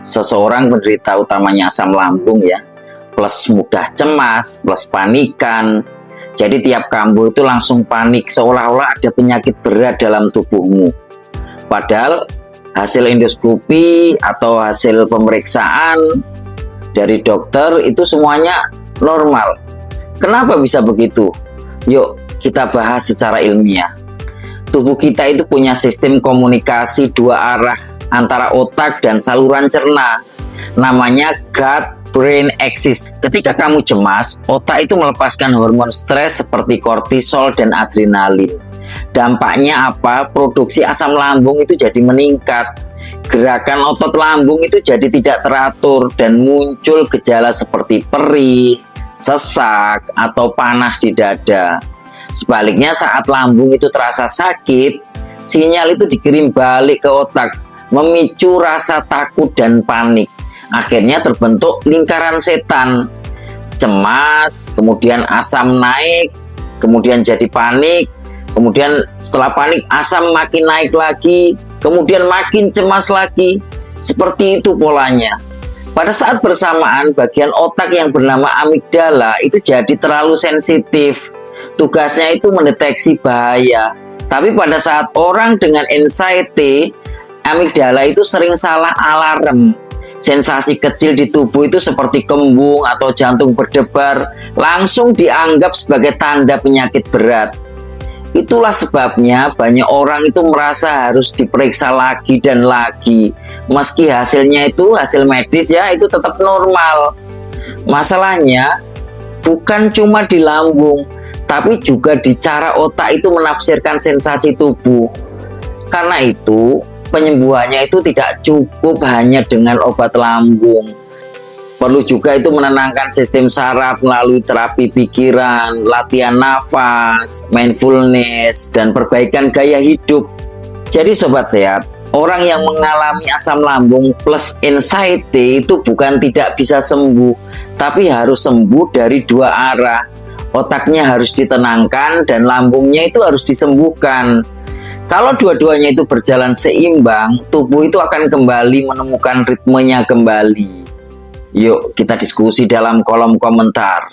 seseorang menderita utamanya asam lambung ya, plus mudah cemas, plus panikan. Jadi tiap kambuh itu langsung panik, seolah-olah ada penyakit berat dalam tubuhmu. Padahal hasil endoskopi atau hasil pemeriksaan dari dokter itu semuanya normal. Kenapa bisa begitu? Yuk kita bahas secara ilmiah. Tubuh kita itu punya sistem komunikasi dua arah antara otak dan saluran cerna. Namanya gut-brain axis. Ketika kamu cemas, otak itu melepaskan hormon stres seperti kortisol dan adrenalin. Dampaknya apa? Produksi asam lambung itu jadi meningkat. Gerakan otot lambung itu jadi tidak teratur dan muncul gejala seperti perih, sesak, atau panas di dada. Sebaliknya saat lambung itu terasa sakit, sinyal itu dikirim balik ke otak, memicu rasa takut dan panik. Akhirnya terbentuk lingkaran setan. Cemas, kemudian asam naik, kemudian jadi panik, kemudian setelah panik asam makin naik lagi, kemudian makin cemas lagi. Seperti itu polanya. Pada saat bersamaan, bagian otak yang bernama amigdala itu jadi terlalu sensitif. Tugasnya itu mendeteksi bahaya. Tapi pada saat orang dengan anxiety, amigdala itu sering salah alarm. Sensasi kecil di tubuh itu seperti kembung atau jantung berdebar langsung dianggap sebagai tanda penyakit berat. Itulah sebabnya banyak orang itu merasa harus diperiksa lagi dan lagi. Meski hasilnya itu hasil medis ya itu tetap normal. Masalahnya bukan cuma di lambung, tapi juga di cara otak itu menafsirkan sensasi tubuh. Karena itu penyembuhannya itu tidak cukup hanya dengan obat lambung. Perlu juga itu menenangkan sistem saraf melalui terapi pikiran, latihan nafas, mindfulness, dan perbaikan gaya hidup. Jadi sobat sehat, orang yang mengalami asam lambung plus anxiety itu bukan tidak bisa sembuh, tapi harus sembuh dari dua arah. Otaknya harus ditenangkan dan lambungnya itu harus disembuhkan. Kalau dua-duanya itu berjalan seimbang, tubuh itu akan kembali menemukan ritmenya kembali. Yuk kita diskusi dalam kolom komentar.